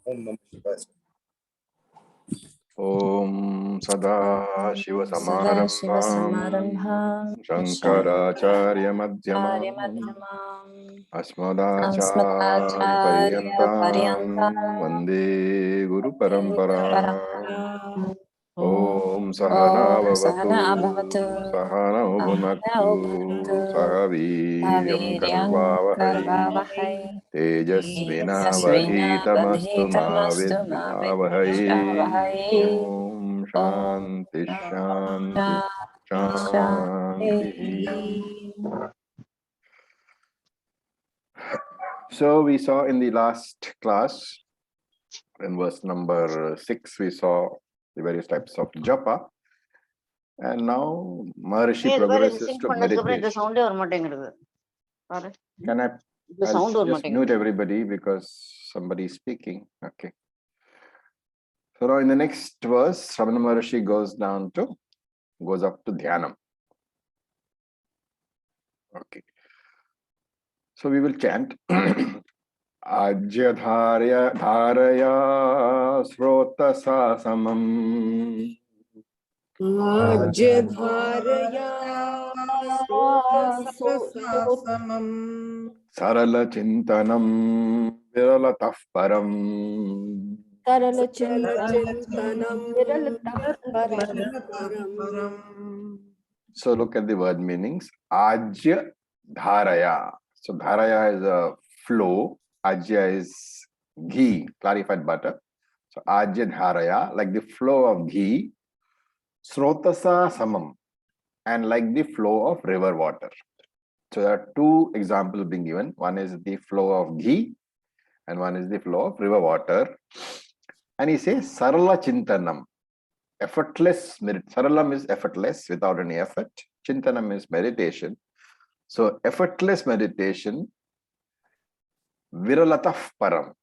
Om Namah Shivaya. Om Sada Shiva Samarambham Sadarshivasamaramбham Shankaracharya Madhyamam Madhyamam Asmadacharya Asmadacharya Paryantam Paryantam Vande Guru Paramparam Paramparam. Om Sahana Om Sahana Bhavatu Bhavatu Sahana Sahana Bhunaktu Bhavatu Sahaviryam Saviryam Karvavahai Karvavahai Tejasvina Vadhitamastu Ma Tejasvinavadhitamastu ma Vidvavahai vidvijavahai. Om Om Shanti Shanti Shanti Shanti. Shanti. So we saw in the last class, in verse number 6, we saw the various types of japa. And now Maharishi progresses to meditation. Can I just mute everybody because somebody is speaking? Okay. So now in the next verse, Ramana Maharishi goes up to Dhyanam. Okay. So we will chant. Ajya dharaya srota sasamam. Ajya dharaya srota sasamam. Sarala chintanam viralatah param. Sarala Chintanam Chintanam param. So look at the word meanings. Ajya dharaya. So dharaya is a flow. Ajya is ghee, clarified butter. So ajya dharaya, like the flow of ghee. Srotasa samam, and like the flow of river water. So there are two examples being given. One is the flow of ghee and one is the flow of river water. And he says sarala chintanam, effortless. Saralam is effortless, without any effort. Chintanam is meditation. So effortless meditation, viralatah param,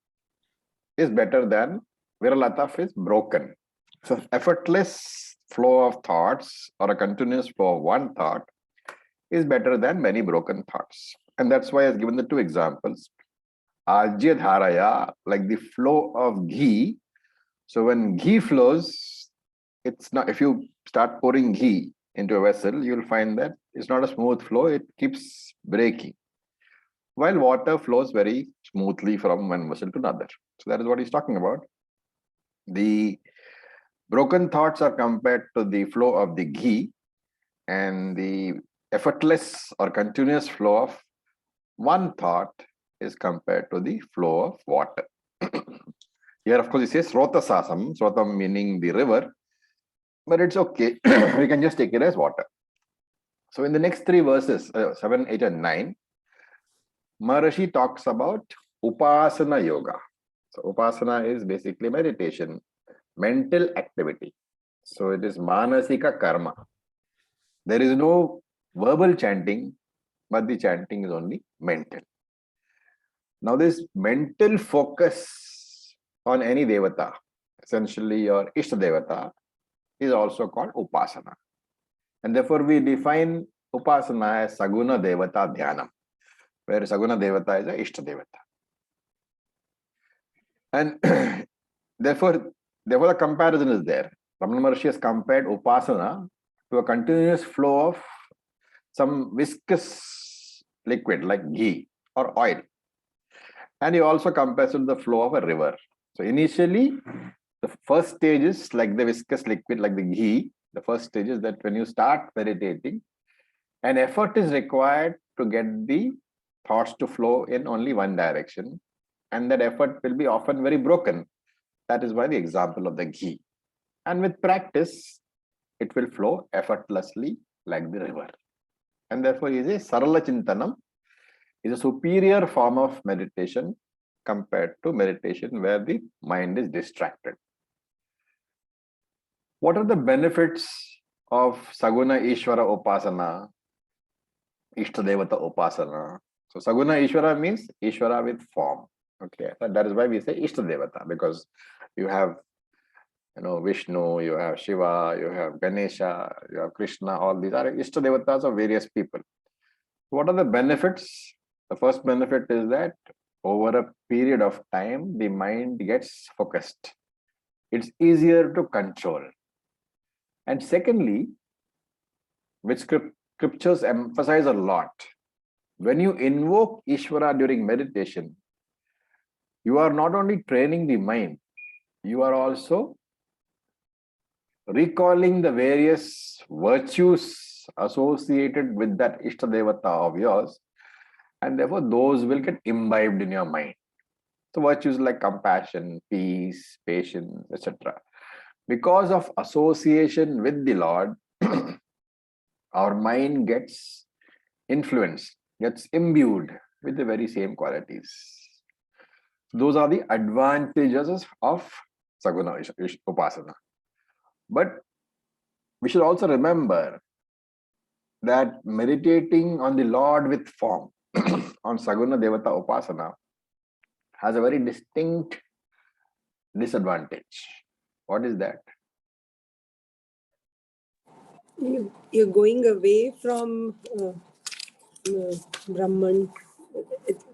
is better than viralatah is broken. So effortless flow of thoughts or a continuous flow of one thought is better than many broken thoughts. And that's why I have given the two examples. Ajya dharaya, like the flow of ghee. So when ghee flows, it's not, if you start pouring ghee into a vessel, you'll find that it's not a smooth flow, it keeps breaking. While water flows very smoothly from one vessel to another. So that is what he's talking about. The broken thoughts are compared to the flow of the ghee, and the effortless or continuous flow of one thought is compared to the flow of water. Here, of course, it says Srota Sasam, Srotam meaning the river, but it's okay. We can just take it as water. So in the next three verses, 7, 8, and 9, Maharishi talks about upasana yoga. So upasana is basically meditation, mental activity. So it is manasika karma. There is no verbal chanting, but the chanting is only mental. Now this mental focus on any devata, essentially your Ishta devata, is also called upasana. And therefore we define upasana as Saguna devata dhyanam, where Saguna devata is a Ishta devata. And therefore the comparison is there. Ramana Maharshi has compared upasana to a continuous flow of some viscous liquid like ghee or oil. And he also compares it to the flow of a river. So initially, the first stage is like the viscous liquid, like the ghee. The first stage is that when you start meditating, an effort is required to get the thoughts to flow in only one direction. And that effort will be often very broken. That is why the example of the ghee. And with practice, it will flow effortlessly like the river. And therefore, he says Sarala Chintanam is a superior form of meditation compared to meditation where the mind is distracted. What are the benefits of Saguna Ishvara Upasana, Ishtadevata Upasana? So Saguna Ishvara means Ishvara with form. Okay, that is why we say Ishtadevata, because you have Vishnu, you have Shiva, you have Ganesha, you have Krishna, all these are Ishtadevatas of various people. What are the benefits? The first benefit is that over a period of time, the mind gets focused. It's easier to control. And secondly, which scriptures emphasize a lot, when you invoke Ishvara during meditation, you are not only training the mind, you are also recalling the various virtues associated with that Ishtadevata of yours, and therefore those will get imbibed in your mind. So virtues like compassion, peace, patience, etc. Because of association with the Lord, our mind gets influenced, gets imbued with the very same qualities. Those are the advantages of Saguna Upasana. But we should also remember that meditating on the Lord with form, on Saguna Devata Upasana, has a very distinct disadvantage. What is that? You're going away from Brahman.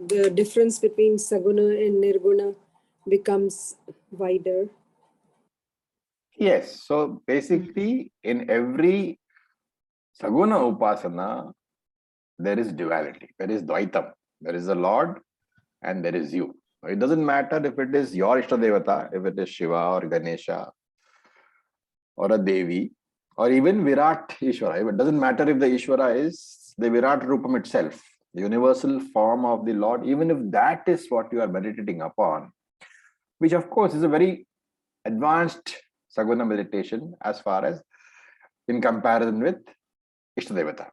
The difference between Saguna and Nirguna becomes wider. Yes. So basically, in every Saguna Upasana, there is duality. There is Dvaitam. There is the Lord and there is you. It doesn't matter if it is your Ishtadevata, if it is Shiva or Ganesha or a Devi or even Virat Ishvara. It doesn't matter if the Ishvara is the Virat Rupam itself, the universal form of the Lord, even if that is what you are meditating upon, which of course is a very advanced Saguna meditation as far as in comparison with Ishtadevata.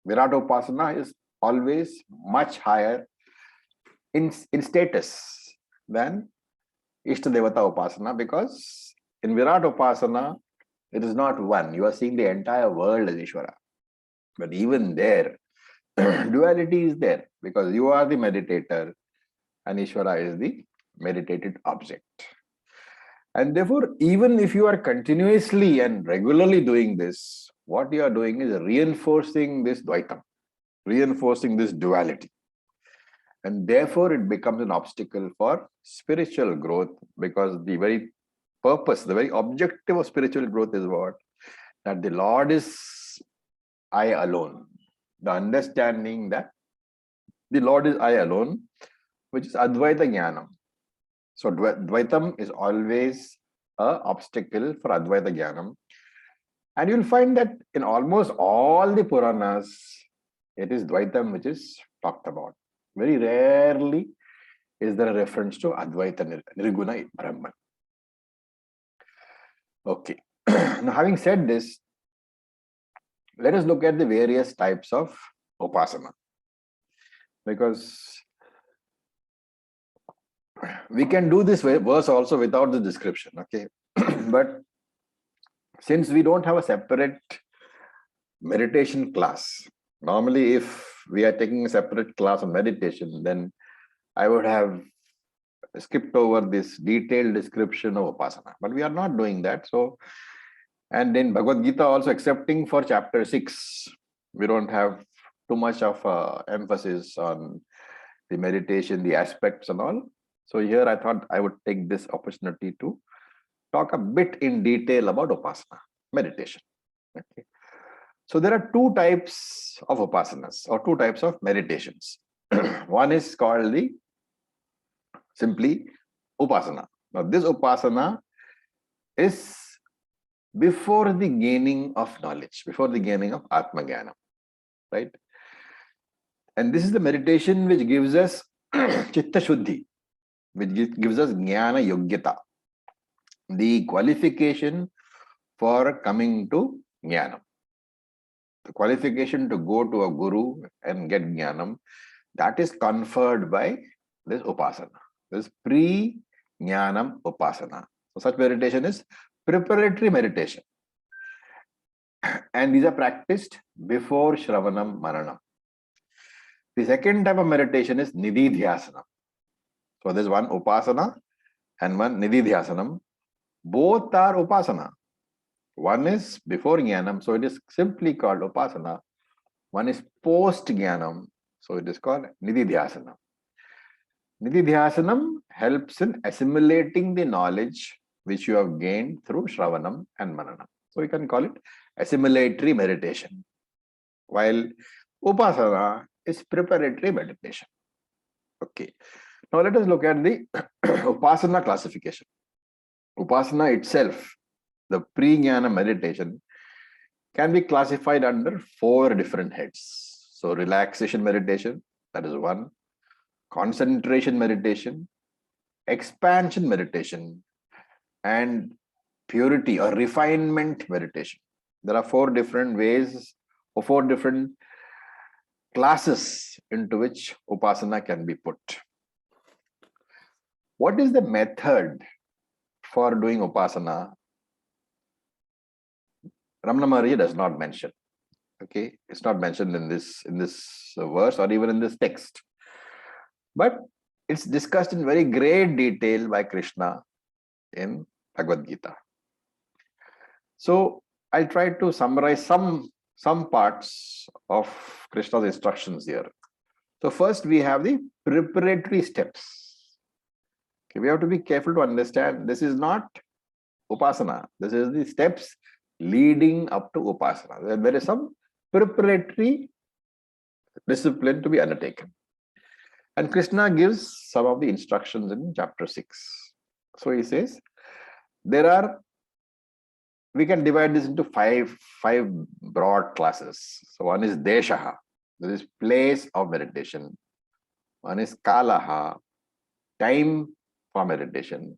Virat Upasana is always much higher in status than Ishtadevata Upasana, because in Virat Upasana, it is not one. You are seeing the entire world as Ishvara. But even there, duality is there because you are the meditator and Ishvara is the meditated object. And therefore, even if you are continuously and regularly doing this, what you are doing is reinforcing this Dvaitam, reinforcing this duality. And therefore, it becomes an obstacle for spiritual growth, because the very purpose, the very objective of spiritual growth is what? That the Lord is I alone. The understanding that the Lord is I alone, which is Advaita Jnanam. So Dvaitam is always an obstacle for Advaita Jnanam. And you'll find that in almost all the Puranas, it is Dvaitam which is talked about. Very rarely is there a reference to Advaita Nirguna Brahman. Okay. Now, having said this, let us look at the various types of upasana, because we can do this verse also without the description. Okay. But since we don't have a separate meditation class, normally if we are taking a separate class on meditation, then I would have skipped over this detailed description of upasana, but we are not doing that. So, and in Bhagavad Gita also, excepting for chapter 6, we don't have too much of emphasis on the meditation, the aspects and all. So here I thought I would take this opportunity to talk a bit in detail about upasana, meditation. Okay. So there are two types of upasanas or two types of meditations. One is called the simply upasana. Now this upasana is before the gaining of knowledge, before the gaining of Atma Jnana, right? And this is the meditation which gives us Chitta Shuddhi, which gives us Jnana Yogyata, the qualification for coming to Jnana. The qualification to go to a guru and get Jnanam, that is conferred by this upasana. This pre-Jnanam upasana. So such meditation is preparatory meditation. And these are practiced before Shravanam Maranam. The second type of meditation is Nididhyasanam. So there's one upasana and one Nididhyasanam. Both are upasana. One is before Jnanam, so it is simply called upasana. One is post Jnanam, so it is called Nididhyasana. Nididhyasanam helps in assimilating the knowledge which you have gained through Shravanam and Mananam. So you can call it assimilatory meditation. While Upasana is preparatory meditation. Okay. Now let us look at the Upasana classification. Upasana itself, the pre-jnana meditation, can be classified under 4 different heads. So relaxation meditation, that is one. Concentration meditation, expansion meditation, and purity or refinement meditation. There are 4 different ways or 4 different classes into which Upasana can be put. What is the method for doing Upasana? Ramana Maharshi does not mention. Okay, it's not mentioned in this verse or even in this text. But it's discussed in very great detail by Krishna in Bhagavad Gita. So I'll try to summarize some parts of Krishna's instructions here. So first we have the preparatory steps. Okay, we have to be careful to understand this is not Upasana. This is the steps leading up to Upasana. There is some preparatory discipline to be undertaken. And Krishna gives some of the instructions in chapter 6. So he says, we can divide this into five broad classes. So one is Deshaha, this is place of meditation. One is Kalaha, time for meditation.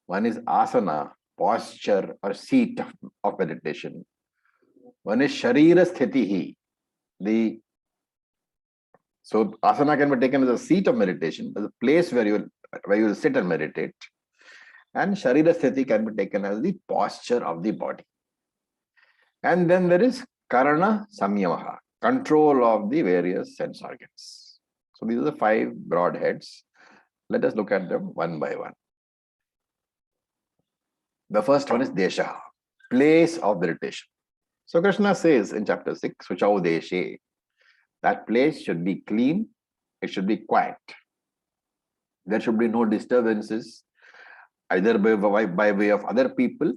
One is Asana, posture or seat of meditation. One is Sharira Sthitihi, so asana can be taken as a seat of meditation, as a place where you will sit and meditate. And Sharira Sthiti can be taken as the posture of the body. And then there is Karana Samyamaha, control of the various sense organs. So these are the 5 broad heads. Let us look at them one by one. The first one is Desha, place of meditation. So Krishna says in chapter 6, Suchau Deshe, that place should be clean, it should be quiet. There should be no disturbances, either by way of other people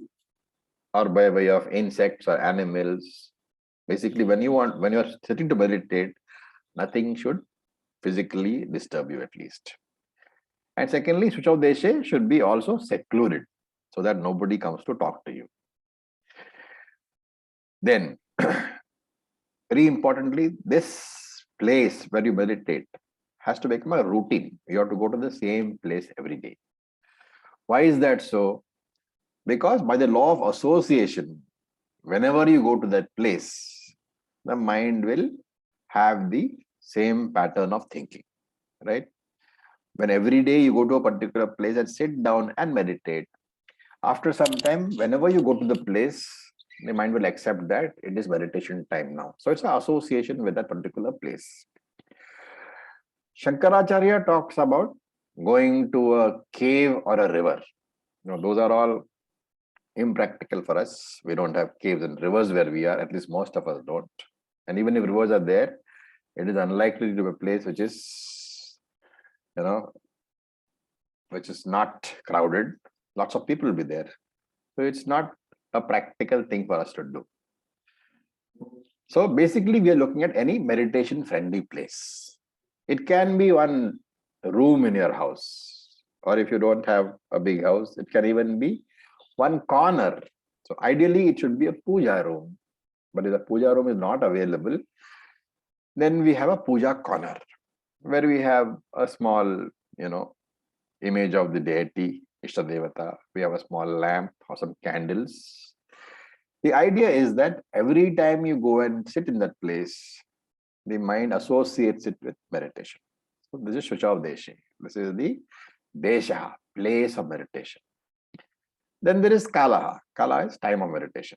or by way of insects or animals. Basically, when you are sitting to meditate, nothing should physically disturb you at least. And secondly, Suchau Deshe should be also secluded so that nobody comes to talk to you. Then, very importantly, this place where you meditate has to become a routine. You have to go to the same place every day. Why is that so? Because by the law of association, whenever you go to that place, the mind will have the same pattern of thinking, right? When every day you go to a particular place and sit down and meditate, after some time, whenever you go to the place, the mind will accept that it is meditation time now. So it's an association with that particular place. Shankaracharya talks about going to a cave or a river. Those are all impractical for us. We don't have caves and rivers where we are, at least most of us don't. And even if rivers are there, it is unlikely to be a place which is, which is not crowded. Lots of people will be there. So it's not a practical thing for us to do. So basically, we are looking at any meditation friendly place. It can be one room in your house, or if you don't have a big house, it can even be one corner. So ideally, it should be a puja room. But if the puja room is not available, then we have a puja corner where we have a small, image of the deity, Ishtadevata. We have a small lamp or some candles. The idea is that every time you go and sit in that place, the mind associates it with meditation. So this is Shuchav Deshe. This is the Desha, place of meditation. Then there is Kalaha. Kala is time of meditation.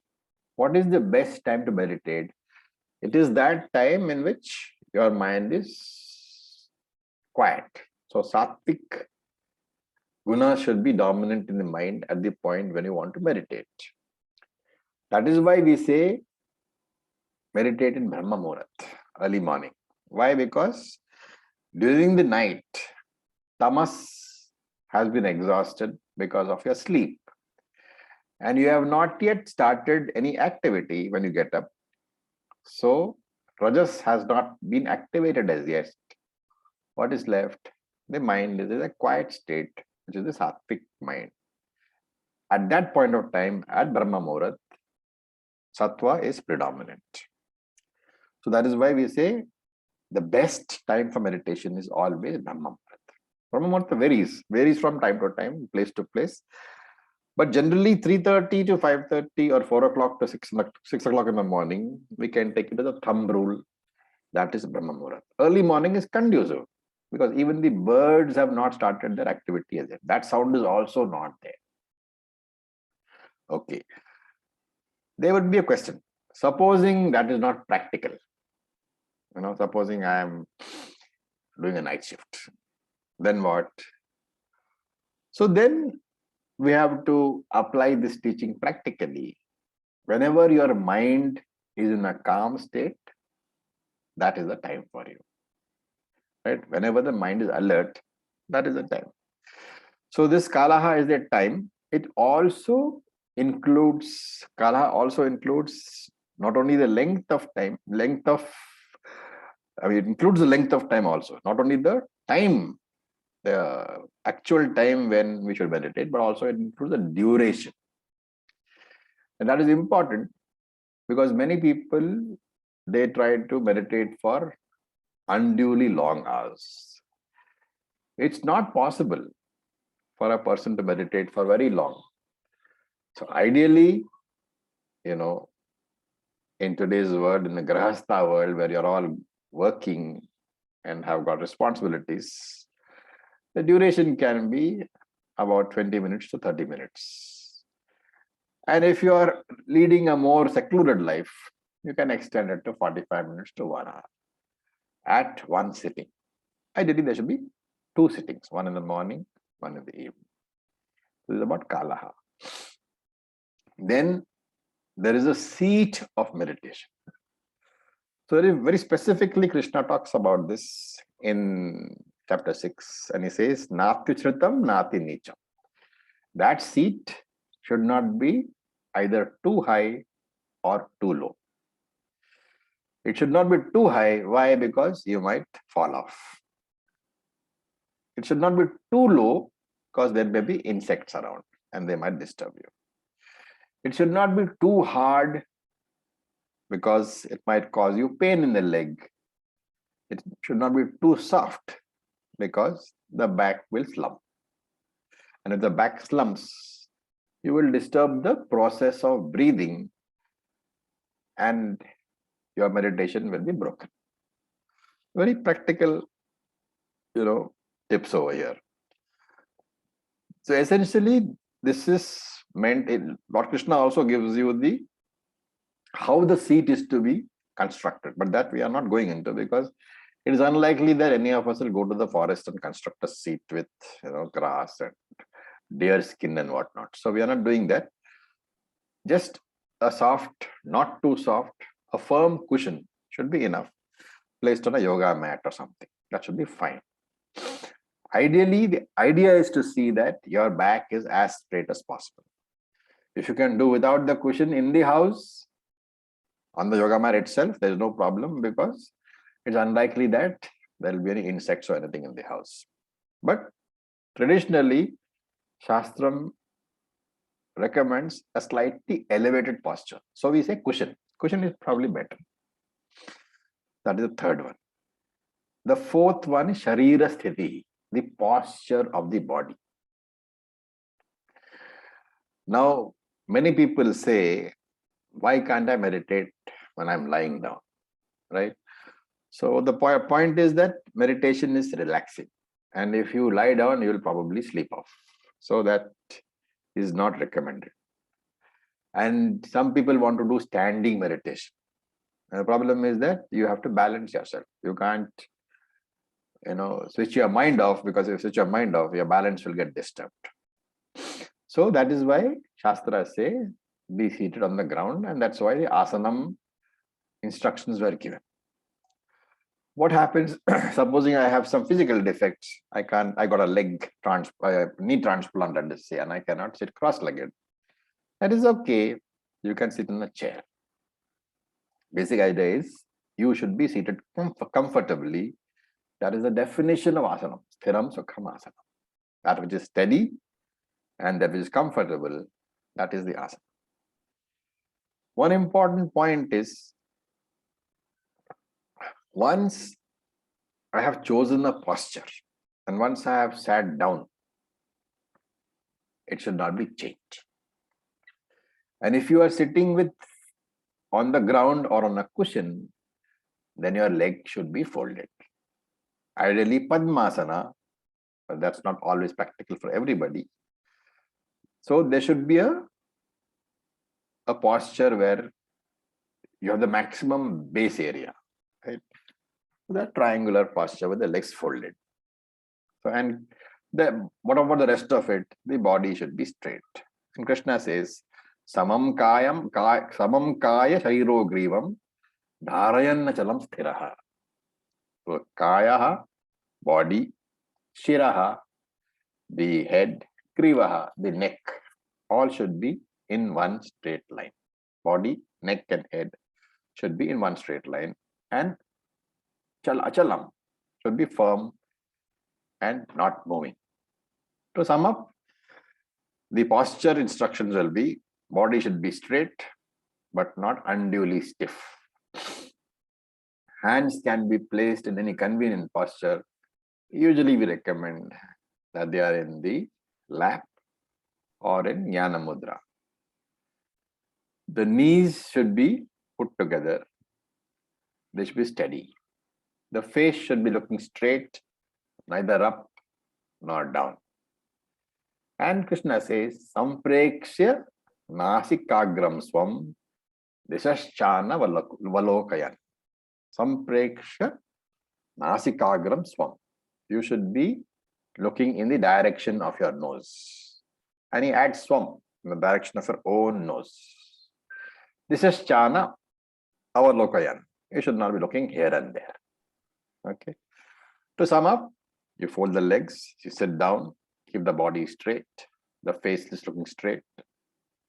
What is the best time to meditate? It is that time in which your mind is quiet. So Sattvic guna should be dominant in the mind at the point when you want to meditate. That is why we say meditate in Brahma Muhurat, early morning. Why? Because during the night, tamas has been exhausted because of your sleep, and you have not yet started any activity when you get up. So rajas has not been activated as yet. What is left? The mind is in a quiet state, which is the sattvic mind. At that point of time, at Brahma Muhurat, sattva is predominant. So that is why we say the best time for meditation is always Brahma Muhurat. Brahma Muhurat varies from time to time, place to place. But generally 3:30 to 5:30 or 4 o'clock to 6 o'clock in the morning, we can take it as a thumb rule. That is Brahma Muhurat. Early morning is conducive because even the birds have not started their activity as yet. That sound is also not there. Okay. There would be a question. Supposing that is not practical. Supposing I am doing a night shift. Then what? So then we have to apply this teaching practically. Whenever your mind is in a calm state, that is the time for you. Right? Whenever the mind is alert, that is the time. So this kalaha is the time. It also includes, kalaha also includes not only the length of time, it includes the length of time also, not only the time, the actual time when we should meditate, but also it includes the duration. And that is important because many people, they try to meditate for unduly long hours. It's not possible for a person to meditate for very long. So ideally, in today's world, in the grahastha world, where you're all working and have got responsibilities, the duration can be about 20 minutes to 30 minutes. And if you are leading a more secluded life, you can extend it to 45 minutes to 1 hour at one sitting. Ideally, there should be 2 sittings, one in the morning, one in the evening. This is about kalaha. Then there is a seat of meditation. So very specifically, Krishna talks about this in chapter 6, and he says, Nati Shritam, Nati Nicham. That seat should not be either too high or too low. It should not be too high. Why? Because you might fall off. It should not be too low because there may be insects around and they might disturb you. It should not be too hard because it might cause you pain in the leg. It should not be too soft because the back will slump. And if the back slumps, you will disturb the process of breathing and your meditation will be broken. Very practical, tips over here. So essentially, this is meant in Lord Krishna also gives you how the seat is to be constructed, but that we are not going into because it is unlikely that any of us will go to the forest and construct a seat with grass and deer skin and whatnot. So we are not doing that. Just a soft, not too soft, a firm cushion should be enough, placed on a yoga mat or something. That should be fine. Ideally, the idea is to see that your back is as straight as possible. If you can do without the cushion in the house, on the yoga mat itself, there is no problem because it's unlikely that there will be any insects or anything in the house. But traditionally, Shastram recommends a slightly elevated posture. So we say cushion. Cushion is probably better. That is the third one. The fourth one is Sharira Sthiti, the posture of the body. Now, many people say, why can't I meditate when I'm lying down, right? So the point is that meditation is relaxing. And if you lie down, you will probably sleep off. So that is not recommended. And some people want to do standing meditation. And the problem is that you have to balance yourself. You can't, switch your mind off, because if you switch your mind off, your balance will get disturbed. So that is why Shastras say, be seated on the ground. And that's why the asanam instructions were given. What happens? Supposing I have some physical defects, I got a knee transplant, let us say, and I cannot sit cross-legged. That is okay. You can sit in a chair. Basic idea is you should be seated comfortably. That is the definition of asana. Sthiram sukham asana. That which is steady and that which is comfortable, that is the asana. One important point is, once I have chosen a posture and once I have sat down, it should not be changed. And if you are sitting on the ground or on a cushion, then your leg should be folded. Ideally, Padmasana, but that's not always practical for everybody. So there should be a posture where you have the maximum base area, right? That triangular posture with the legs folded. So, and what about the rest of it? The body should be straight. And Krishna says, samam kaya shairo grivam dharayan chalam sthiraha. So kaya, body, shiraha, the head, grivaha, the neck, all should be in one straight line. Body, neck and head should be in one straight line, and achalam should be firm and not moving. To sum up, the posture instructions will be: body should be straight but not unduly stiff. Hands can be placed in any convenient posture. Usually we recommend that they are in the lap or in Jnana Mudra. The knees should be put together. They should be steady. The face should be looking straight, neither up nor down. And Krishna says, Samprekshya nasikagram swam dishaschana valokayan. Sampreksha nasikagram swam. You should be looking in the direction of your nose. And he adds swam, in the direction of your own nose. Dishaschana avalokayan. You should not be looking here and there. Okay. To sum up, you fold the legs, you sit down, keep the body straight, the face is looking straight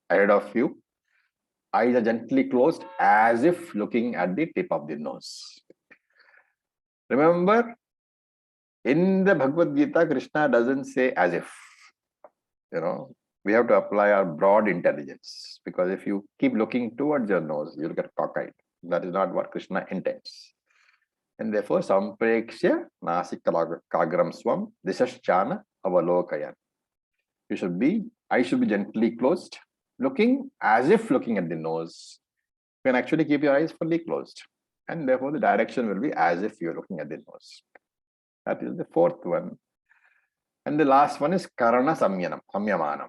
ahead of you. Eyes are gently closed as if looking at the tip of the nose. Remember, in the Bhagavad Gita, Krishna doesn't say as if. We have to apply our broad intelligence, because if you keep looking towards your nose, you'll get cockeyed. That is not what Krishna intends. And therefore, Samprekshya nasikagram swam dishaschana avalokayan. Eyes should be gently closed, looking as if looking at the nose. You can actually keep your eyes fully closed. And therefore, the direction will be as if you're looking at the nose. That is the fourth one. And the last one is karana samyamanam.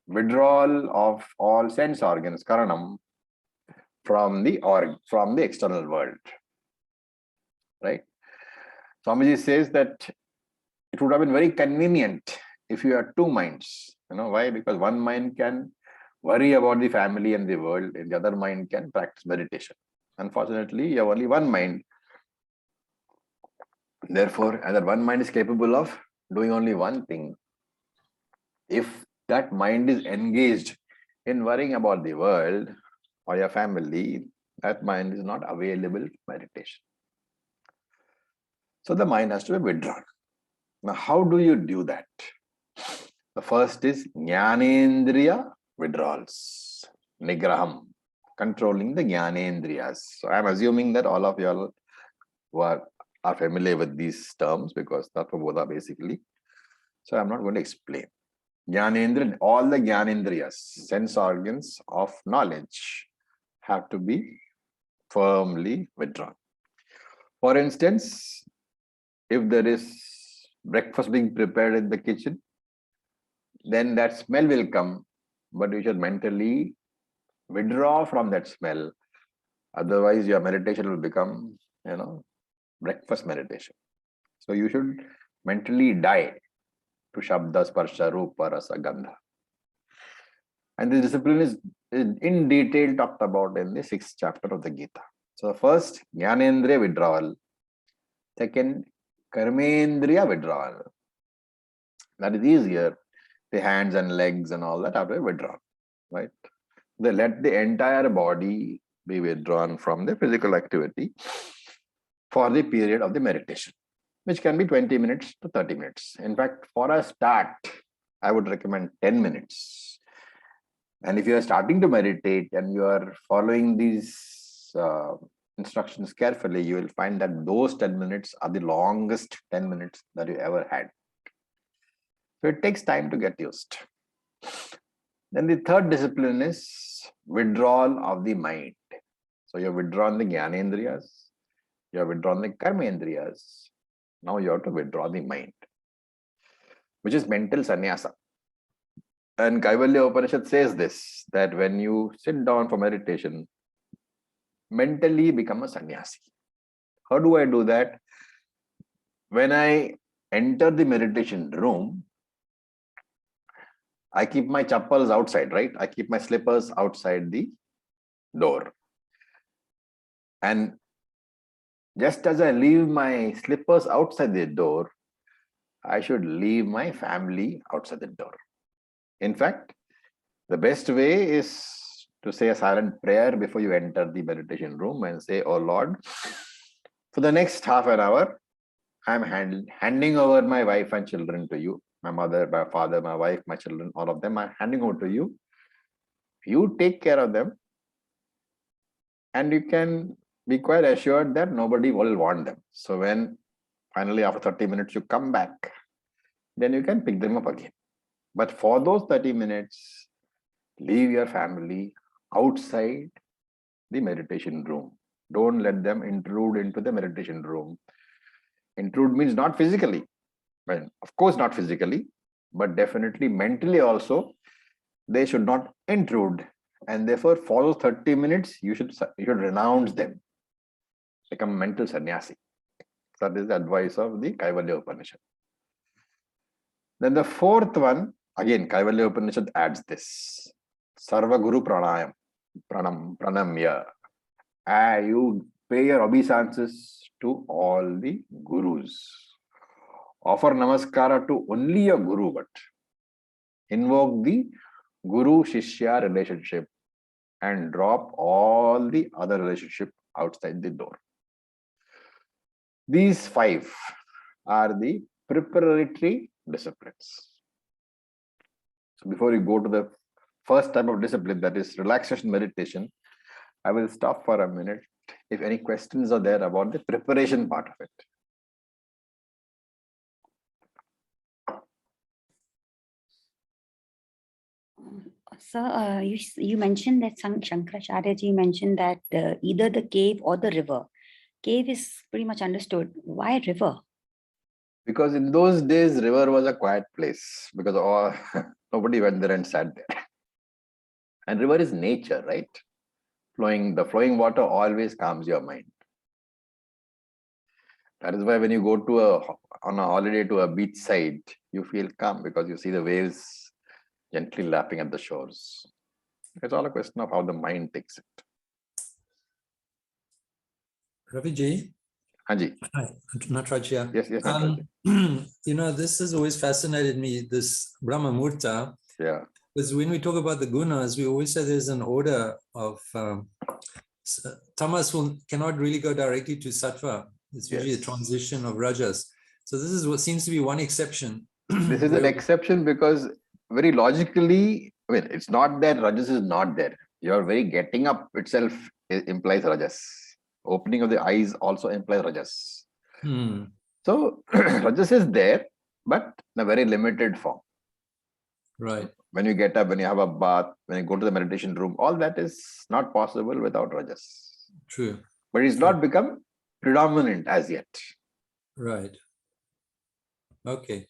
Withdrawal of all sense organs, karanam, from the external world. Right? Swamiji says that it would have been very convenient if you had two minds. Why? Because one mind can worry about the family and the world, and the other mind can practice meditation. Unfortunately, you have only one mind. Therefore, either one mind is capable of doing only one thing. If that mind is engaged in worrying about the world or your family, that mind is not available for meditation. So the mind has to be withdrawn. Now, how do you do that? The first is Jnanendriya withdrawals, Nigraham, controlling the Jnanendriyas. So I'm assuming that all of you all who are familiar with these terms, because Tattvabodha basically. So I'm not going to explain. Jnanendriya, all the Jnanendriyas, sense organs of knowledge, have to be firmly withdrawn. For instance, if there is breakfast being prepared in the kitchen, then that smell will come, but you should mentally withdraw from that smell. Otherwise, your meditation will become, breakfast meditation. So you should mentally die to Shabda, Sparsha, Rupa, Rasa, Gandha. And this discipline is in detail talked about in the 6th chapter of the Gita. So first, Jnanendriya withdrawal. Second, karmendriya withdrawal. That is easier. The hands and legs and all that are withdrawn, right? They let the entire body be withdrawn from the physical activity for the period of the meditation, which can be 20 minutes to 30 minutes. In fact, for a start, I would recommend 10 minutes. And if you are starting to meditate and you are following these instructions carefully, you will find that those 10 minutes are the longest 10 minutes that you ever had. So it takes time to get used. Then the third discipline is withdrawal of the mind. So you have withdrawn the jnanendriyas, you have withdrawn the karmendriyas. Now you have to withdraw the mind, which is mental sannyasa. And Kaivalya Upanishad says this, that when you sit down for meditation, mentally become a sannyasi. How do I do that? When I enter the meditation room, I keep my chappals outside, right? I keep my slippers outside the door. And just as I leave my slippers outside the door, I should leave my family outside the door. In fact, the best way is to say a silent prayer before you enter the meditation room and say, "Oh Lord, for the next half an hour, I'm handing over my wife and children to you. My mother, my father, my wife, my children, all of them I'm handing over to you. You take care of them. And you can be quite assured that nobody will want them. So when finally after 30 minutes you come back, then you can pick them up again. But for those 30 minutes, leave your family outside the meditation room. Don't let them intrude into the meditation room. Intrude means not physically. Well, of course not physically, but definitely mentally also, they should not intrude. And therefore, for those 30 minutes, you should renounce them. Become mental sannyasi. That is the advice of the Kaivalya Upanishad. Then the fourth one, again, Kaivalya Upanishad adds this. Sarva Guru Pranamya. You pay your obeisances to all the gurus. Offer namaskara to only your guru, but invoke the Guru-Shishya relationship and drop all the other relationship outside the door. These 5 are the preparatory disciplines. So before you go to the first type of discipline, that is relaxation meditation, I will stop for a minute if any questions are there about the preparation part of it. Sir, you mentioned that Shankaracharya ji mentioned that either the cave or the river. Cave is pretty much understood. Why river? Because in those days, river was a quiet place because nobody went there and sat there. And river is nature, right? The flowing water always calms your mind. That is why when you go to on a holiday to a beach side, you feel calm because you see the waves gently lapping at the shores. It's all a question of how the mind takes it. Ravi ji. Hanji. Hi, Nataraj. Yes, Nataraj. You know, this has always fascinated me, this Brahma Murta. Yeah. Because when we talk about the gunas, we always say there's an order of tamas cannot really go directly to sattva. It's usually a transition of rajas. So this is what seems to be one exception. This is an exception because very logically, I mean, it's not that rajas is not there. Your very getting up itself implies rajas. Opening of the eyes also implies rajas. So rajas is there, but in a very limited form. Right. When you get up, when you have a bath, when you go to the meditation room, all that is not possible without rajas. True. But it's not become predominant as yet. Right. Okay.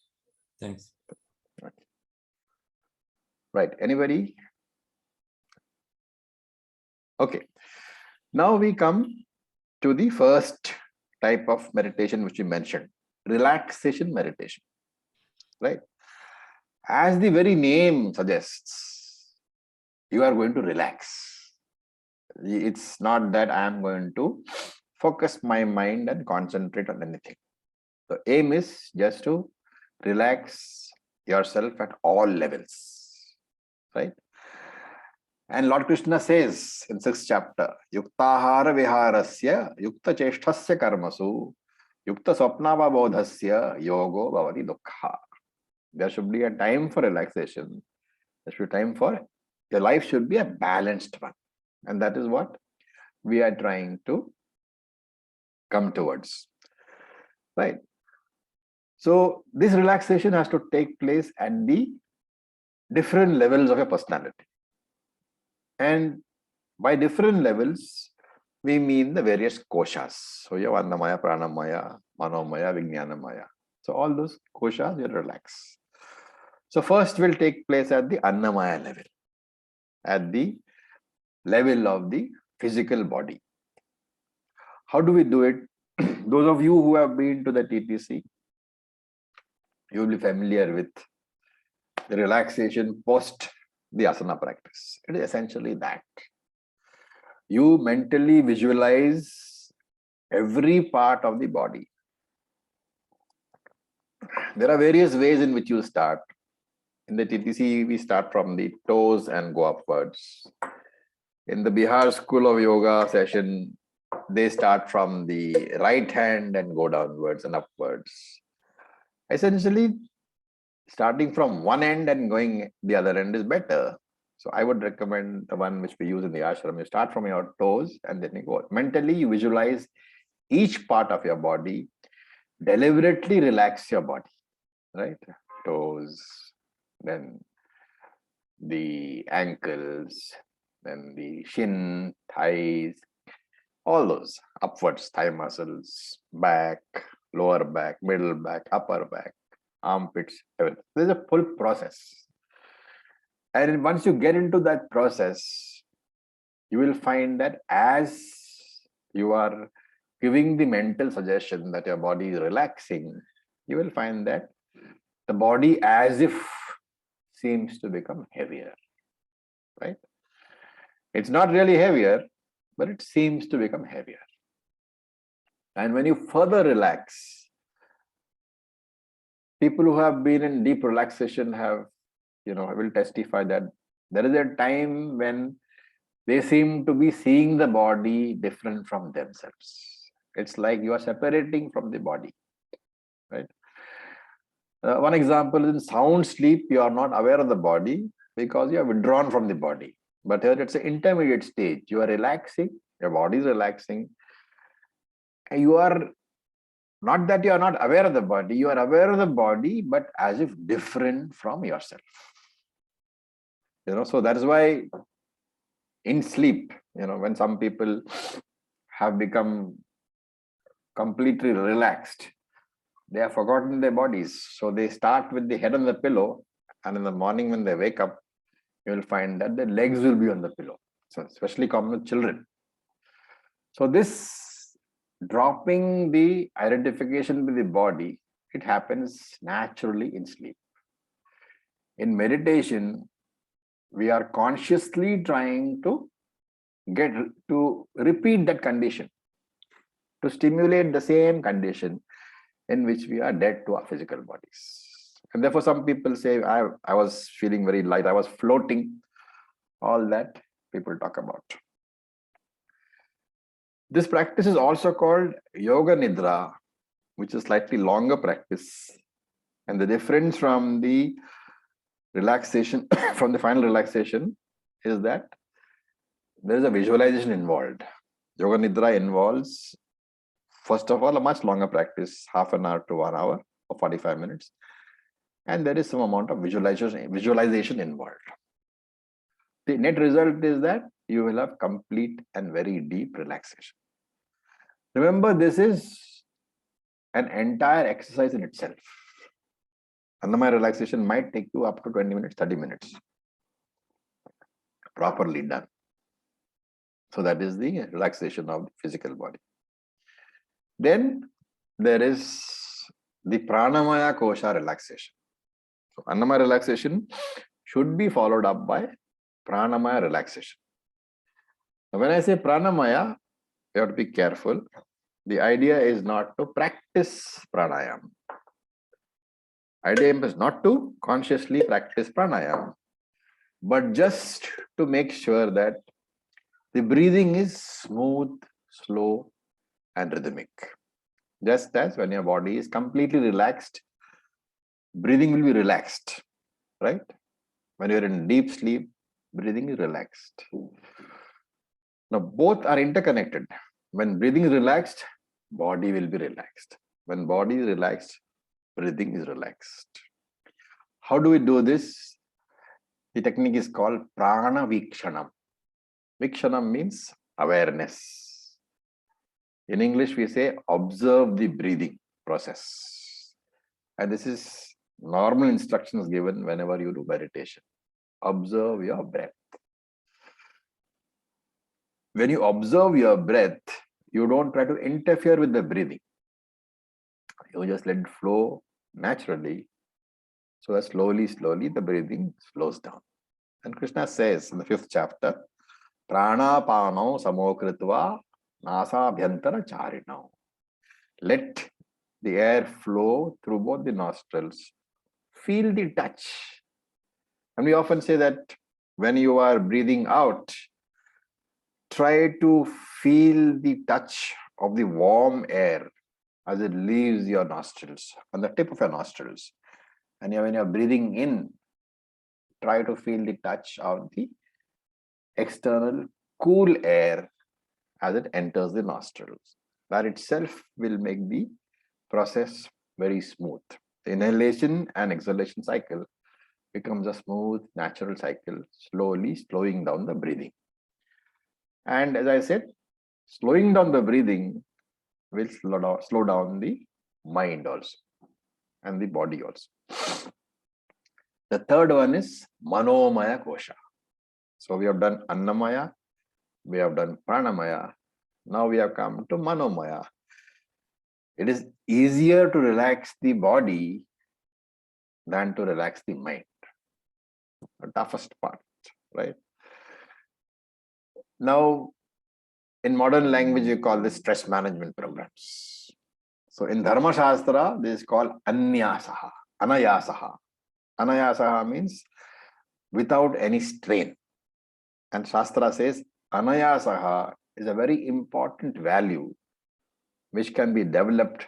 Thanks. Right. Anybody? Okay. Now we come to the first type of meditation which you mentioned, relaxation meditation. Right. As the very name suggests, you are going to relax. It's not that I am going to focus my mind and concentrate on anything. The aim is just to relax yourself at all levels, right? And Lord Krishna says in 6th chapter, Yuktahara viharasya yukta cheshtasya karmasu yukta swapnava bodhasya yogo bhavati dukkha. There should be a time for relaxation. There should be time for, your life should be a balanced one. And that is what we are trying to come towards, right? So this relaxation has to take place at the different levels of your personality. And by different levels, we mean the various koshas. So you have Annamaya, Pranamaya, Manomaya, Vijnanamaya. So all those koshas will relax. So first will take place at the Annamaya level, at the level of the physical body. How do we do it? Those of you who have been to the TTC, you will be familiar with the relaxation post the asana practice. It is essentially that. You mentally visualize every part of the body. There are various ways in which you start. In the TTC, we start from the toes and go upwards. In the Bihar School of Yoga session, they start from the right hand and go downwards and upwards. Essentially, starting from one end and going the other end is better. So I would recommend the one which we use in the ashram. You start from your toes and then you go. Mentally, you visualize each part of your body. Deliberately relax your body, right? Toes, then the ankles, then the shin, thighs, all those upwards, thigh muscles, back, lower back, middle back, upper back, armpits, everything. There's a full process. And once you get into that process, you will find that as you are giving the mental suggestion that your body is relaxing, you will find that the body as if seems to become heavier, right? It's not really heavier, but it seems to become heavier. And when you further relax, people who have been in deep relaxation have, will testify that there is a time when they seem to be seeing the body different from themselves. It's like you are separating from the body, right? One example is in sound sleep, you are not aware of the body because you are withdrawn from the body. But here it's an intermediate stage. You are relaxing, your body is relaxing. And you are not that you are not aware of the body, you are aware of the body, but as if different from yourself. So that is why in sleep, when some people have become completely relaxed, they have forgotten their bodies. So they start with the head on the pillow, and in the morning when they wake up, you will find that the legs will be on the pillow. So especially common with children. So this dropping the identification with the body, it happens naturally in sleep. In meditation, we are consciously trying to repeat that condition, to stimulate the same condition in which we are dead to our physical bodies. And therefore, some people say, I was feeling very light, I was floating. All that people talk about. This practice is also called Yoga Nidra, which is slightly longer practice. And the difference from the relaxation, from the final relaxation, is that there is a visualization involved. Yoga Nidra involves, first of all, a much longer practice, half an hour to 1 hour or 45 minutes. And there is some amount of visualization involved. The net result is that you will have complete and very deep relaxation. Remember, this is an entire exercise in itself. Annamaya relaxation might take you up to 20 minutes, 30 minutes. Properly done. So that is the relaxation of the physical body. Then there is the Pranamaya Kosha relaxation. So Annamaya relaxation should be followed up by Pranamaya relaxation. Now, when I say Pranamaya, you have to be careful. The idea is not to practice pranayama. Idea is not to consciously practice pranayama, but just to make sure that the breathing is smooth, slow, and rhythmic. Just as when your body is completely relaxed, breathing will be relaxed, right? When you're in deep sleep, breathing is relaxed. Now, both are interconnected. When breathing is relaxed, body will be relaxed. When body is relaxed, breathing is relaxed. How do we do this? The technique is called prana vikshanam. Vikshanam means awareness. In English, we say observe the breathing process. And this is normal instructions given whenever you do meditation. Observe your breath. When you observe your breath, you don't try to interfere with the breathing. You just let it flow naturally. So that slowly, slowly the breathing slows down. And Krishna says in the 5th chapter, Pranapano samokritva nasa bhyantara charino. Let the air flow through both the nostrils. Feel the touch. And we often say that when you are breathing out, try to feel the touch of the warm air as it leaves your nostrils, on the tip of your nostrils. And when you're breathing in, try to feel the touch of the external cool air as it enters the nostrils. That itself will make the process very smooth. The inhalation and exhalation cycle becomes a smooth, natural cycle, slowly slowing down the breathing. And as I said, slowing down the breathing will slow down the mind also and the body also. The third one is Manomaya Kosha. So we have done Annamaya, we have done Pranamaya, now we have come to Manomaya. It is easier to relax the body than to relax the mind. The toughest part, right? Now, in modern language, you call this stress management programs. So in Dharma Shastra, this is called Anyasaha, Anayasaha. Anayasaha means without any strain. And Shastra says Anayasaha is a very important value which can be developed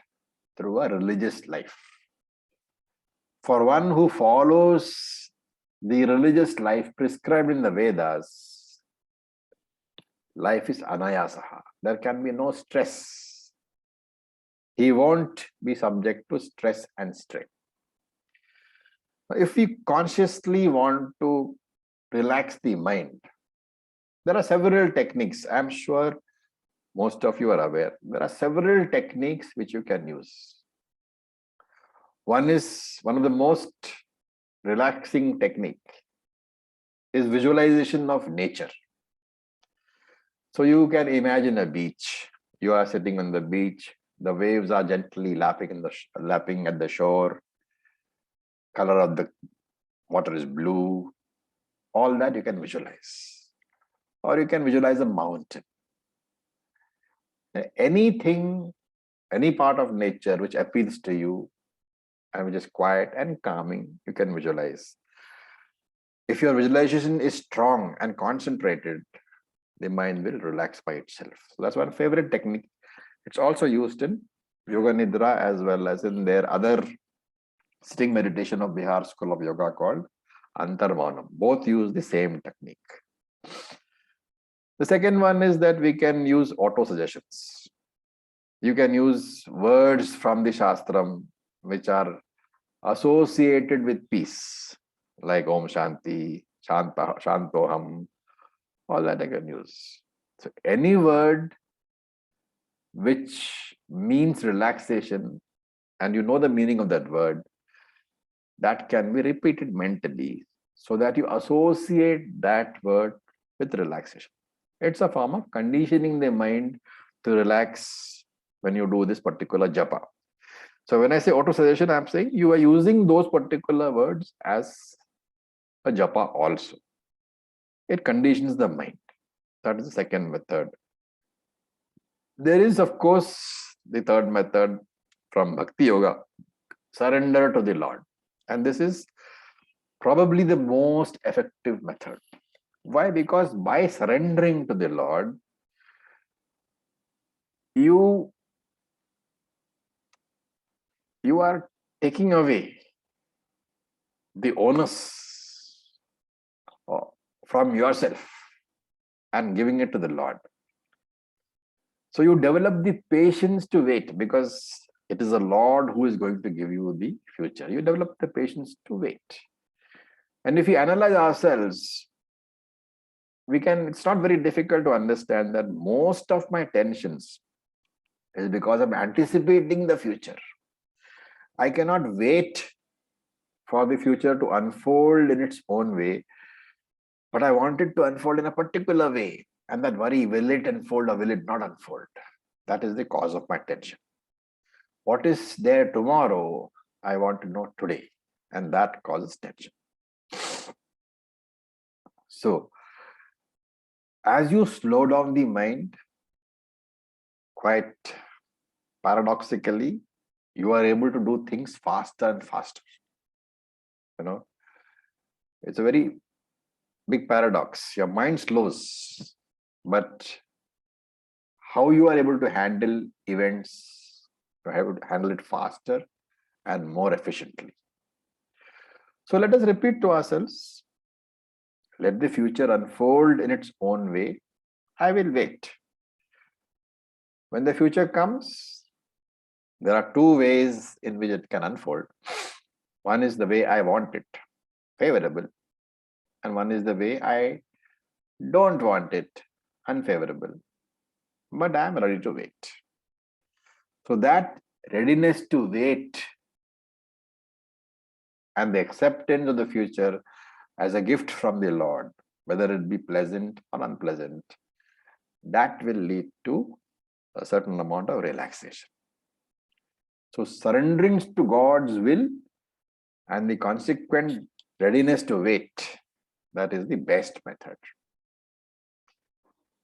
through a religious life. For one who follows the religious life prescribed in the Vedas, life is anayasaha. There can be no stress. He won't be subject to stress and strain. If we consciously want to relax the mind, there are several techniques. I'm sure most of you are aware. There are several techniques which you can use. One of the most relaxing technique is visualization of nature. So you can imagine a beach. You are sitting on the beach. The waves are gently lapping at the shore. Color of the water is blue. All that you can visualize. Or you can visualize a mountain. Anything, any part of nature which appeals to you and which is quiet and calming, you can visualize. If your visualization is strong and concentrated, the mind will relax by itself. So that's one favorite technique. It's also used in Yoga Nidra as well as in their other sitting meditation of Bihar School of Yoga called Antarmanam. Both use the same technique. The second one is that we can use auto-suggestions. You can use words from the Shastram which are associated with peace, like Om Shanti, Shantoham, all that I can use. So any word which means relaxation and you know the meaning of that word, that can be repeated mentally so that you associate that word with relaxation. It's a form of conditioning the mind to relax when you do this particular japa. So when I say auto-suggestion, I'm saying you are using those particular words as a japa also. It conditions the mind. That is the second method. There is, of course, the third method from Bhakti Yoga, surrender to the Lord. And this is probably the most effective method. Why? Because by surrendering to the Lord, you are taking away the onus from yourself and giving it to the Lord. So you develop the patience to wait, because it is the Lord who is going to give you the future. You develop the patience to wait. And if we analyze ourselves, it's not very difficult to understand that most of my tensions is because I'm anticipating the future. I cannot wait for the future to unfold in its own way, but I want it to unfold in a particular way. And that worry, will it unfold or will it not unfold? That is the cause of my tension. What is there tomorrow, I want to know today. And that causes tension. So, as you slow down the mind, quite paradoxically, you are able to do things faster and faster. It's a very big paradox. Your mind slows, but how you are able to handle events, to handle it faster and more efficiently. So let us repeat to ourselves, let the future unfold in its own way. I will wait. When the future comes, there are two ways in which it can unfold. One is the way I want it, favorable, and one is the way I don't want it, unfavorable. But I am ready to wait. So that readiness to wait and the acceptance of the future as a gift from the Lord, whether it be pleasant or unpleasant, that will lead to a certain amount of relaxation. So surrendering to God's will and the consequent readiness to wait, that is the best method.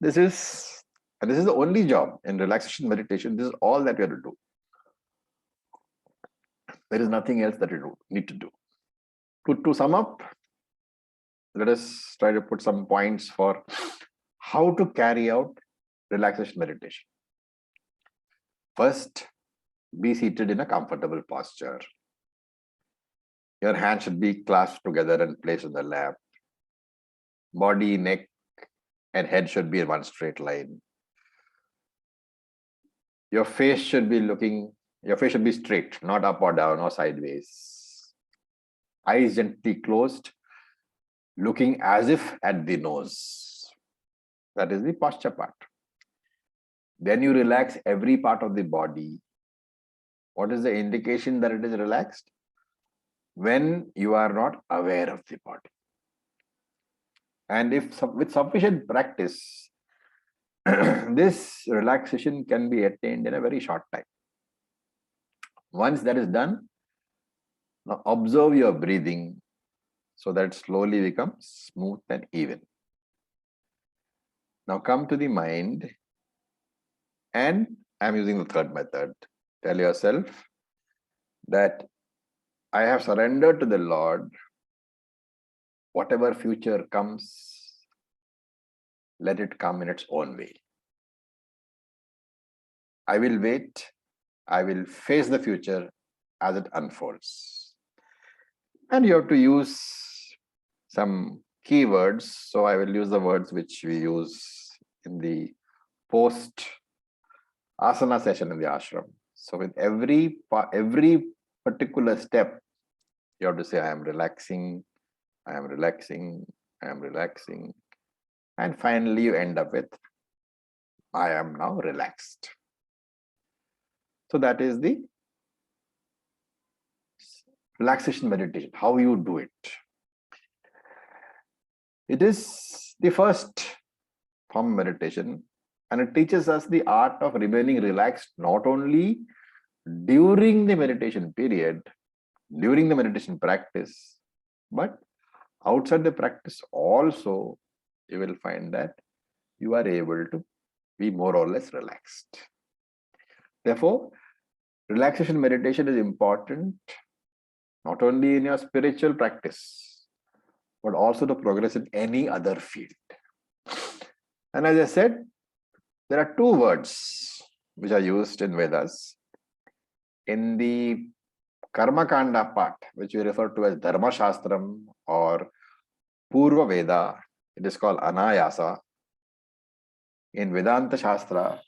This is the only job in relaxation meditation. This is all that we have to do. There is nothing else that we need to do. To sum up, let us try to put some points for how to carry out relaxation meditation. First, be seated in a comfortable posture. Your hands should be clasped together and placed on the lap. Body, neck, and head should be in one straight line. Your face should be straight, not up or down or sideways. Eyes gently closed, looking as if at the nose. That is the posture part. Then you relax every part of the body. What is the indication that it is relaxed? When you are not aware of the body. And if with sufficient practice, this relaxation can be attained in a very short time. Once that is done, now observe your breathing so that it slowly becomes smooth and even. Now come to the mind, and I'm using the third method. Tell yourself that I have surrendered to the Lord. Whatever future comes, let it come in its own way. I will wait. I will face the future as it unfolds. And you have to use some keywords. So I will use the words which we use in the post asana session in the ashram. So with every particular step, you have to say, I am relaxing, I am relaxing, I am relaxing. And finally, you end up with, I am now relaxed. So that is the relaxation meditation, how you do it. It is the first form of meditation, and it teaches us the art of remaining relaxed not only during the meditation period, during the meditation practice, but outside the practice also. You will find that you are able to be more or less relaxed. Therefore, relaxation meditation is important not only in your spiritual practice, but also to progress in any other field. And as I said, there are two words which are used in Vedas. In the Karma Kanda part, which we refer to as Dharma Shastram or Purva Veda, it is called Anayasa. In Vedanta Shastra,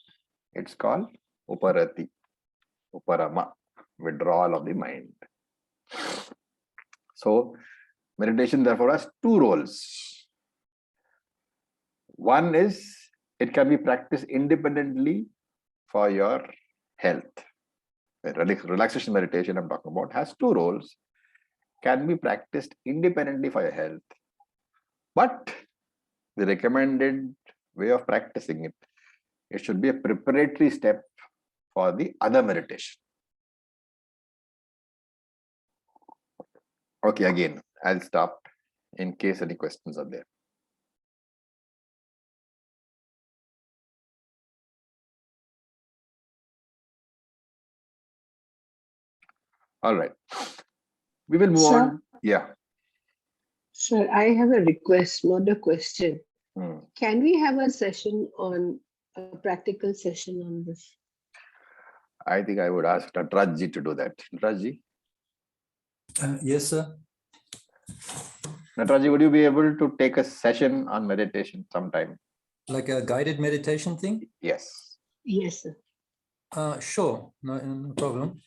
it's called Uparati, Uparama, withdrawal of the mind. So, meditation therefore has two roles. One is it can be practiced independently for your health. Relaxation meditation I'm talking about has two roles. Can be practiced independently for your health. But the recommended way of practicing it, it should be a preparatory step for the other meditation. Okay, again, I'll stop in case any questions are there. All right. We will move on. Yeah. Sir, I have a request, not a question. Hmm. Can we have a session on a practical session on this? I think I would ask Natarajji to do that. Natarajji? Yes, sir. Natarajji, would you be able to take a session on meditation sometime? Like a guided meditation thing? Yes. Yes, sir. Sure, no problem.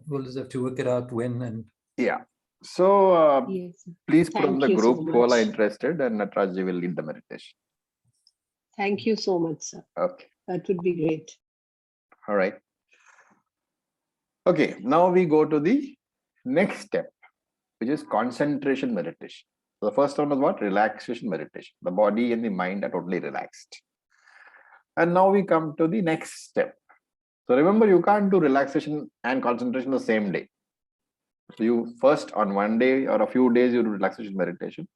We'll just have to work it out when and Yeah. So Yes. please put on Thank the you so group who all are much. interested, and Natarajji will lead the meditation. Thank you so much, sir. Okay. That would be great. All right. Okay. Now we go to the next step, which is concentration meditation. So the first one was what? Relaxation meditation. The body and the mind are totally relaxed. And now we come to the next step. So remember, you can't do relaxation and concentration the same day. So you first on one day or a few days you do relaxation meditation,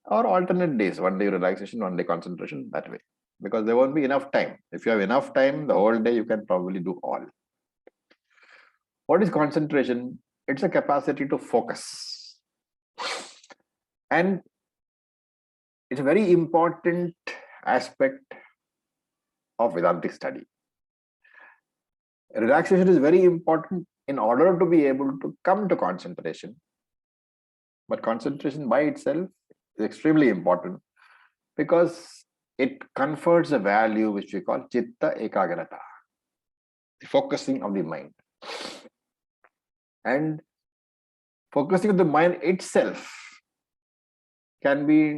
or alternate days, one day relaxation, one day concentration, that way. Because there won't be enough time. If you have enough time, the whole day you can probably do all. What is concentration? It's a capacity to focus. And it's a very important aspect of Vedantic study. Relaxation is very important in order to be able to come to concentration. But concentration by itself is extremely important because it confers a value which we call chitta ekagrata, the focusing of the mind. And focusing of the mind itself can be,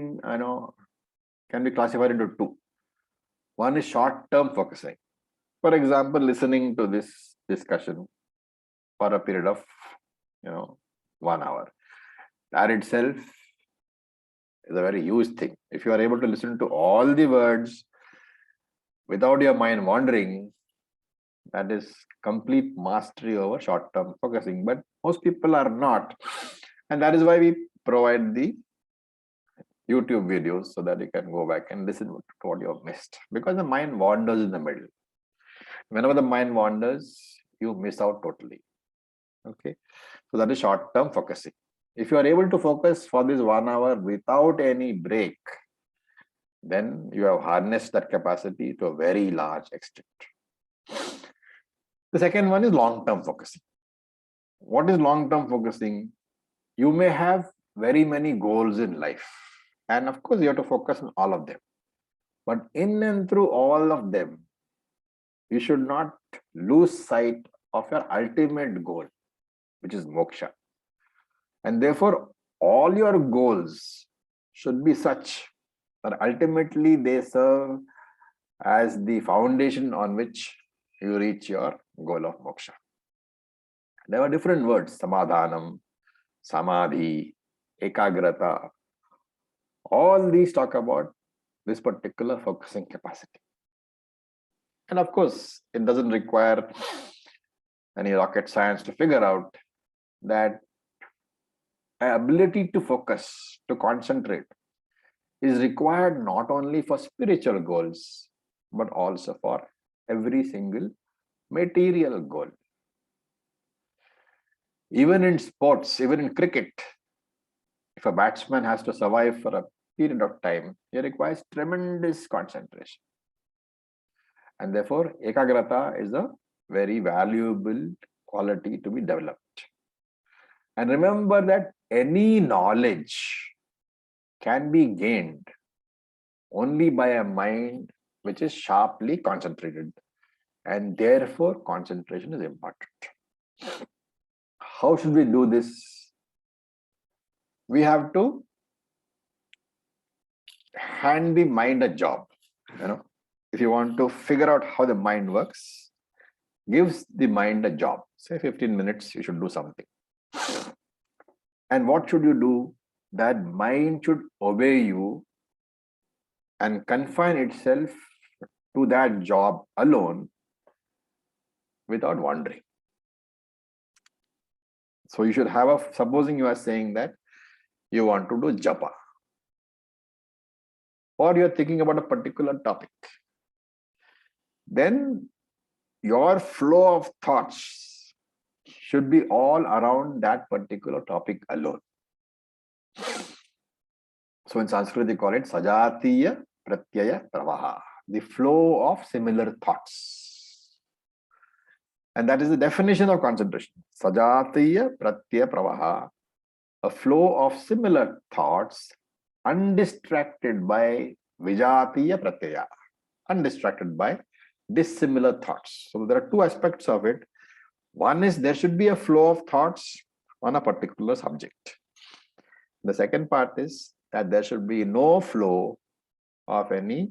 can be classified into two. One is short-term focusing. For example, listening to this discussion for a period of, 1 hour. That itself is a very huge thing. If you are able to listen to all the words without your mind wandering, that is complete mastery over short-term focusing. But most people are not. And that is why we provide the YouTube videos so that you can go back and listen to what you have missed. Because the mind wanders in the middle. Whenever the mind wanders, you miss out totally. Okay. So that is short-term focusing. If you are able to focus for this 1 hour without any break, then you have harnessed that capacity to a very large extent. The second one is long-term focusing. What is long-term focusing? You may have very many goals in life. And of course, you have to focus on all of them. But in and through all of them, you should not lose sight of your ultimate goal, which is moksha. And therefore, all your goals should be such that ultimately they serve as the foundation on which you reach your goal of moksha. There are different words: samadhanam, samadhi, ekagrata. All these talk about this particular focusing capacity. And of course, it doesn't require any rocket science to figure out that ability to focus, to concentrate, is required not only for spiritual goals, but also for every single material goal. Even in sports, even in cricket, if a batsman has to survive for a period of time, he requires tremendous concentration. And therefore, ekagrata is a very valuable quality to be developed. And remember that any knowledge can be gained only by a mind which is sharply concentrated. And therefore, concentration is important. How should we do this? We have to hand the mind a job. If you want to figure out how the mind works, gives the mind a job. Say 15 minutes, you should do something. And what should you do? That mind should obey you and confine itself to that job alone without wandering. So you should have supposing you are saying that you want to do japa, or you're thinking about a particular topic, then your flow of thoughts should be all around that particular topic alone. So in Sanskrit, they call it sajatiya pratyaya pravaha, the flow of similar thoughts. And that is the definition of concentration. Sajatiya pratyaya pravaha, a flow of similar thoughts, undistracted by vijatiya pratyaya, undistracted by dissimilar thoughts. So there are two aspects of it. One is there should be a flow of thoughts on a particular subject. The second part is that there should be no flow of any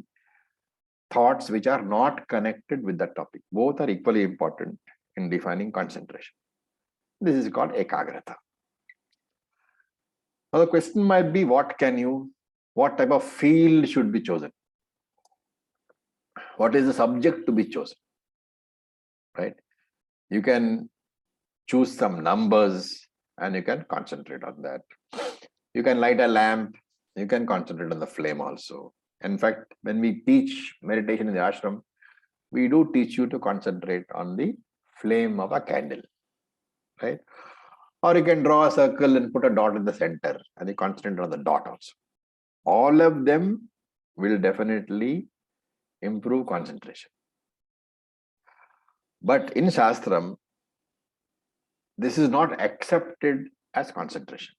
thoughts which are not connected with the topic. Both are equally important in defining concentration. This is called ekagrata. Now the question might be, what type of field should be chosen? What is the subject to be chosen? Right? You can choose some numbers and you can concentrate on that. You can light a lamp, you can concentrate on the flame also. In fact, when we teach meditation in the ashram, we do teach you to concentrate on the flame of a candle, right? Or you can draw a circle and put a dot in the center and you concentrate on the dot also. All of them will definitely improve concentration. But in Shastram, this is not accepted as concentration.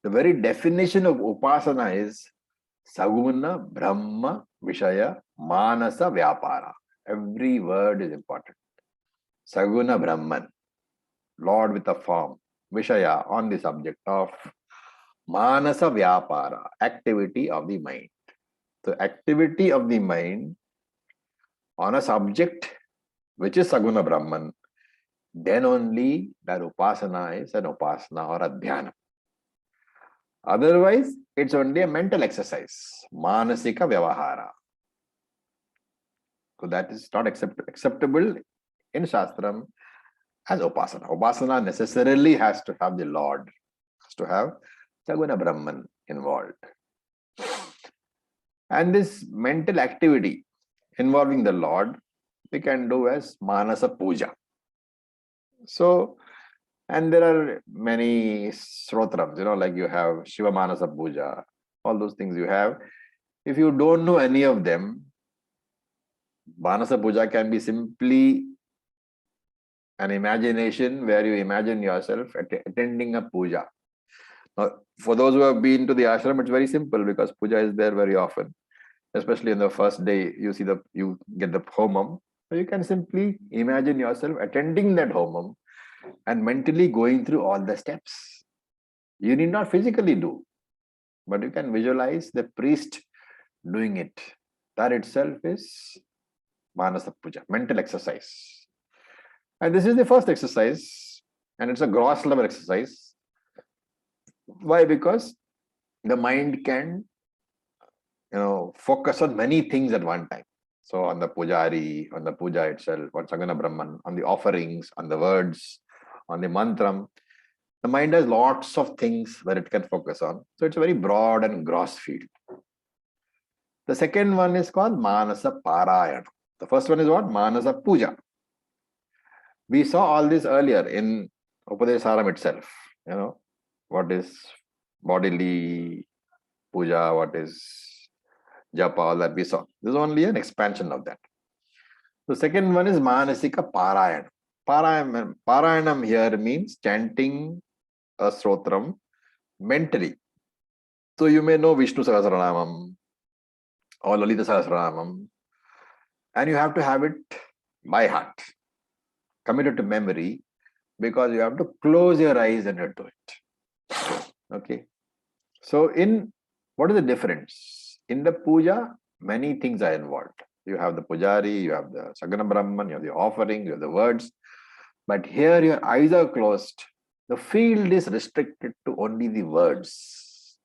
The very definition of upasana is saguna brahma vishaya manasa vyapara. Every word is important. Saguna Brahman, Lord with a form, Vishaya, on the subject of Manasa Vyapara, activity of the mind. So activity of the mind on a subject which is Saguna Brahman, then only that upasana is an upasana or a dhyana. Otherwise, it's only a mental exercise, Manasika Vyavahara. So that is not acceptable in Shastram as upasana. Upasana necessarily has to have the Lord, has to have Saguna Brahman involved. And this mental activity involving the Lord, we can do as Manasa Puja. So, and there are many srotrams, like you have Shiva Manasa Puja, all those things you have. If you don't know any of them, Manasa Puja can be simply an imagination where you imagine yourself attending a puja. Now, for those who have been to the ashram, it's very simple because puja is there very often. Especially on the first day, you get the homam. So you can simply imagine yourself attending that homam and mentally going through all the steps. You need not physically do, but you can visualize the priest doing it. That itself is Manasa Puja, mental exercise. And this is the first exercise, and it's a gross level exercise. Why? Because the mind can, focus on many things at one time. So on the pujari, on the puja itself, on Saguna Brahman, on the offerings, on the words, on the mantram, the mind has lots of things where it can focus on. So it's a very broad and gross field. The second one is called Manasa Parayana. The first one is what? Manasa Puja. We saw all this earlier in Upadesha Saram itself. What is bodily puja, what is japa, all that we saw. This is only an expansion of that. The second one is Manasika Parayanam. Parayanam here means chanting a stotram mentally. So you may know Vishnu Sahasranamam or Lalita Sahasranamam, and you have to have it by heart, committed to memory, because you have to close your eyes and do it. Okay. So what is the difference? In the puja, many things are involved. You have the pujari, you have the Sagana Brahman, you have the offering, you have the words. But here your eyes are closed. The field is restricted to only the words.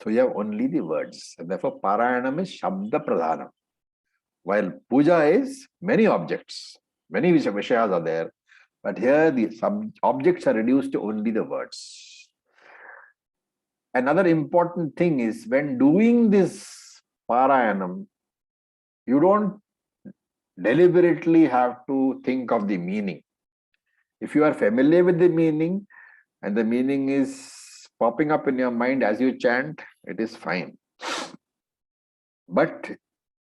So you have only the words. And therefore, Parayanam is Shabda Pradhanam. While puja is many objects, many Vishayas are there. But here the objects are reduced to only the words. Another important thing is when doing this Parayanam, you don't deliberately have to think of the meaning. If you are familiar with the meaning and the meaning is popping up in your mind as you chant, it is fine. But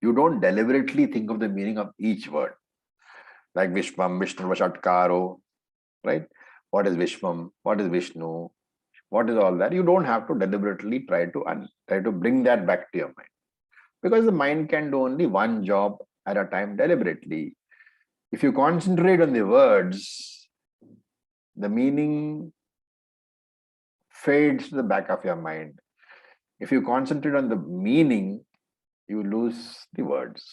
you don't deliberately think of the meaning of each word. Like Vishwam, Vishnu Vashatkaro, right? What is Vishwam? What is Vishnu? What is all that? You don't have to deliberately try to bring that back to your mind. Because the mind can do only one job at a time deliberately. If you concentrate on the words, the meaning fades to the back of your mind. If you concentrate on the meaning, you lose the words.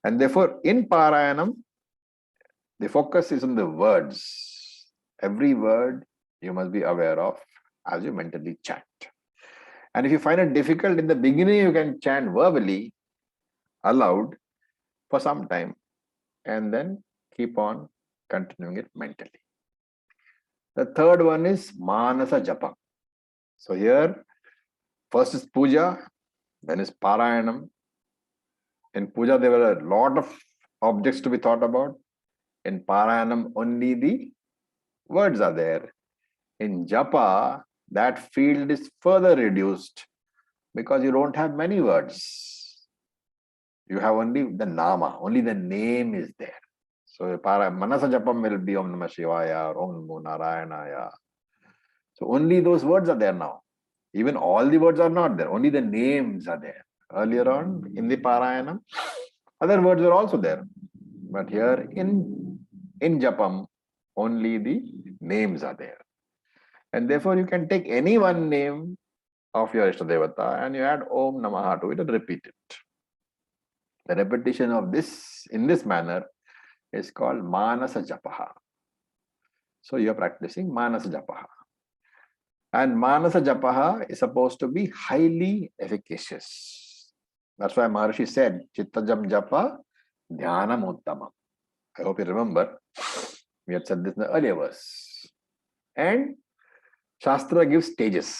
And therefore, in Parayanam, the focus is on the words. Every word you must be aware of as you mentally chant. And if you find it difficult in the beginning, you can chant verbally, aloud, for some time, and then keep on continuing it mentally. The third one is Manasa Japa. So here, first is Puja, then is Parayanam. In Puja, there were a lot of objects to be thought about. In Parayanam, only the words are there. In Japa, that field is further reduced because you don't have many words. You have only the Nama, only the name is there. So Manasa Japam will be Om Namah Shivaya or Om Namo Narayanaya. So only those words are there now. Even all the words are not there, only the names are there. Earlier on in the Parayanam, other words were also there. But here in Japam, only the names are there. And therefore you can take any one name of your Ishtadevata and you add Om Namaha to it and repeat it. The repetition of this in this manner is called Manasa Japaha. So you are practicing Manasa Japaha. And Manasa Japaha is supposed to be highly efficacious. That's why Maharshi said, Chittajam Japa Dhyanam Uttamam. I hope you remember. We had said this in the earlier verse. And Shastra gives stages.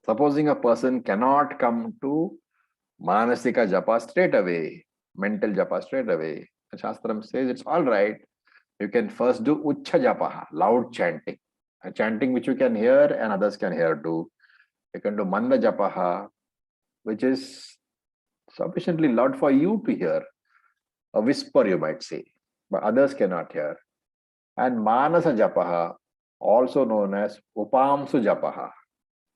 Supposing a person cannot come to Manasika Japa straight away, mental Japa straight away, the Shastram says it's all right. You can first do Ucha Japaha, loud chanting. A chanting which you can hear and others can hear too. You can do Manda Japaha, which is sufficiently loud for you to hear. A whisper, you might say, but others cannot hear. And Manasa Japaha, also known as Upamsu Japaha,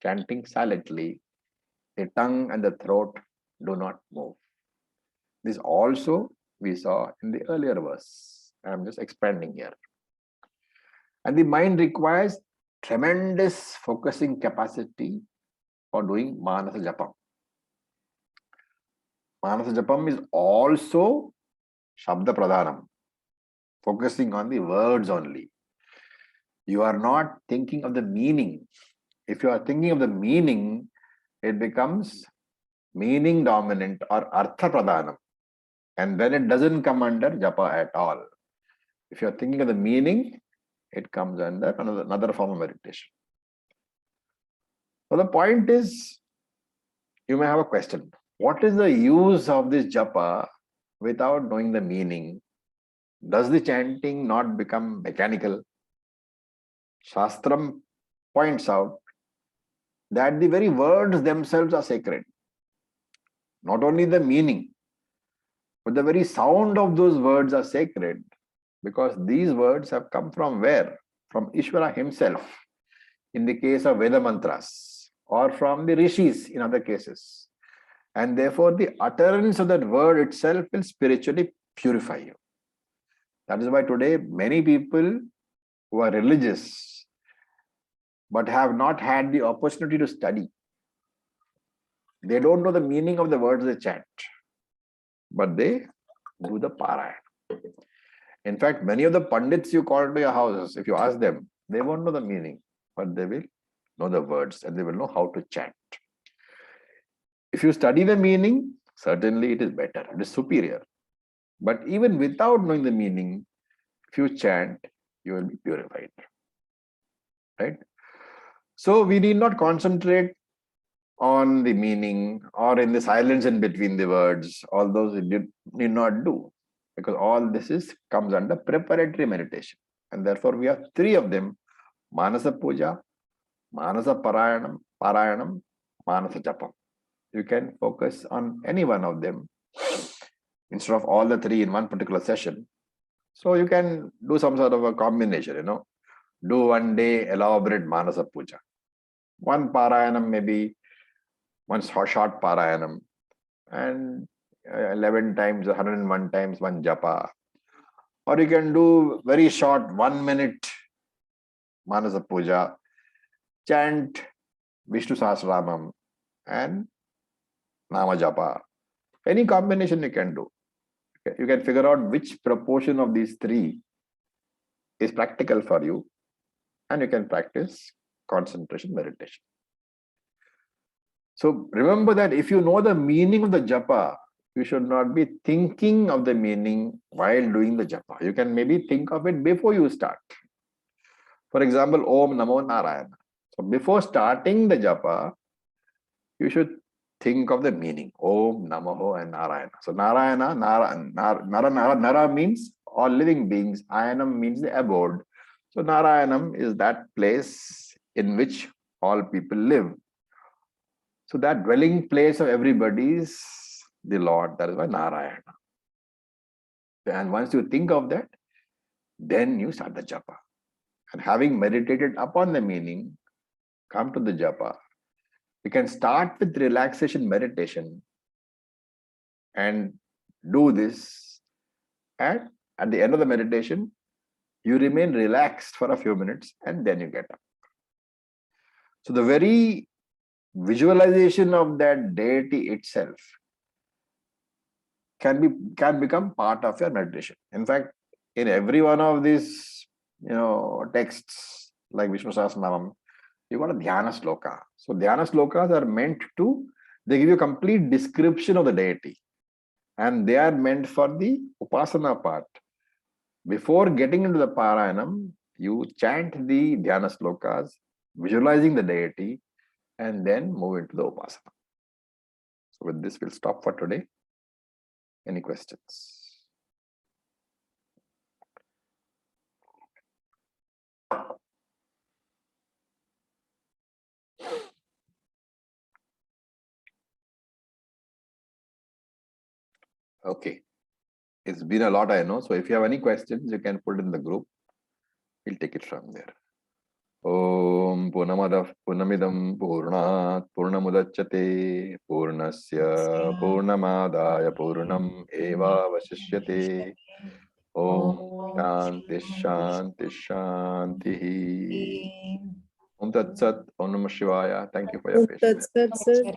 chanting silently, the tongue and the throat do not move. This also we saw in the earlier verse. I'm just expanding here. And the mind requires tremendous focusing capacity for doing Manasa Japam. Manasa Japam is also Shabda Pradhanam, focusing on the words only. You are not thinking of the meaning. If you are thinking of the meaning, it becomes meaning dominant or Artha Pradhanam. And then it doesn't come under Japa at all. If you are thinking of the meaning, it comes under another form of meditation. So the point is, you may have a question. What is the use of this Japa without knowing the meaning, does the chanting not become mechanical? Shastram points out that the very words themselves are sacred. Not only the meaning, but the very sound of those words are sacred, because these words have come from where? From Ishvara himself, in the case of Veda mantras, or from the rishis in other cases. And therefore, the utterance of that word itself will spiritually purify you. That is why today many people who are religious but have not had the opportunity to study, they don't know the meaning of the words they chant, but they do the parayana. In fact, many of the pandits you call to your houses, if you ask them, they won't know the meaning, but they will know the words and they will know how to chant. If you study the meaning, certainly it is better, it is superior. But even without knowing the meaning, if you chant, you will be purified. Right? So we need not concentrate on the meaning or in the silence in between the words. All those we need not do, because all this comes under preparatory meditation. And therefore we have three of them: Manasa Puja, Manasa Parayanam, Manasa Japam. You can focus on any one of them instead of all the three in one particular session. So you can do some sort of a combination, do one day elaborate Manasa Puja. One Parayanam, maybe one short Parayanam, and 11 times, 101 times, one Japa. Or you can do very short 1 minute Manasa Puja, chant Vishnu Sahasranamam and Nama Japa. Any combination you can do. Okay. You can figure out which proportion of these three is practical for you, and you can practice concentration meditation. So remember that if you know the meaning of the japa, you should not be thinking of the meaning while doing the japa. You can maybe think of it before you start. For example, Om Namo Narayana. So before starting the japa, you should think of the meaning. Om Namo and Narayana. So Narayana, Nara means all living beings. Ayanam means the abode. So Narayanam is that place in which all people live. So that dwelling place of everybody is the Lord. That is why Narayana. And once you think of that, then you start the japa. And having meditated upon the meaning, come to the japa. You can start with relaxation meditation and do this. And at the end of the meditation, you remain relaxed for a few minutes and then you get up. So the very visualization of that deity itself can become part of your meditation. In fact, in every one of these texts like Vishnu Sahasranamam, you got a dhyana sloka. So dhyana slokas are meant to, they give you a complete description of the deity, and they are meant for the upasana part. Before getting into the parayanam, you chant the dhyana slokas, visualizing the deity, and then move into the upasana. So with this, we'll stop for today. Any questions? Okay. It's been a lot, I know. So if you have any questions, you can put in the group. We'll take it from there. Om Purnamadav Purnamidam Purnat Purnamudachyate Purnasya Purnamadaya Purnam Eva Vasishyate. Om Shanti Shanti Shanti. Om Tat Sat. Om Namah Shivaya. Thank you for your patience. That's it.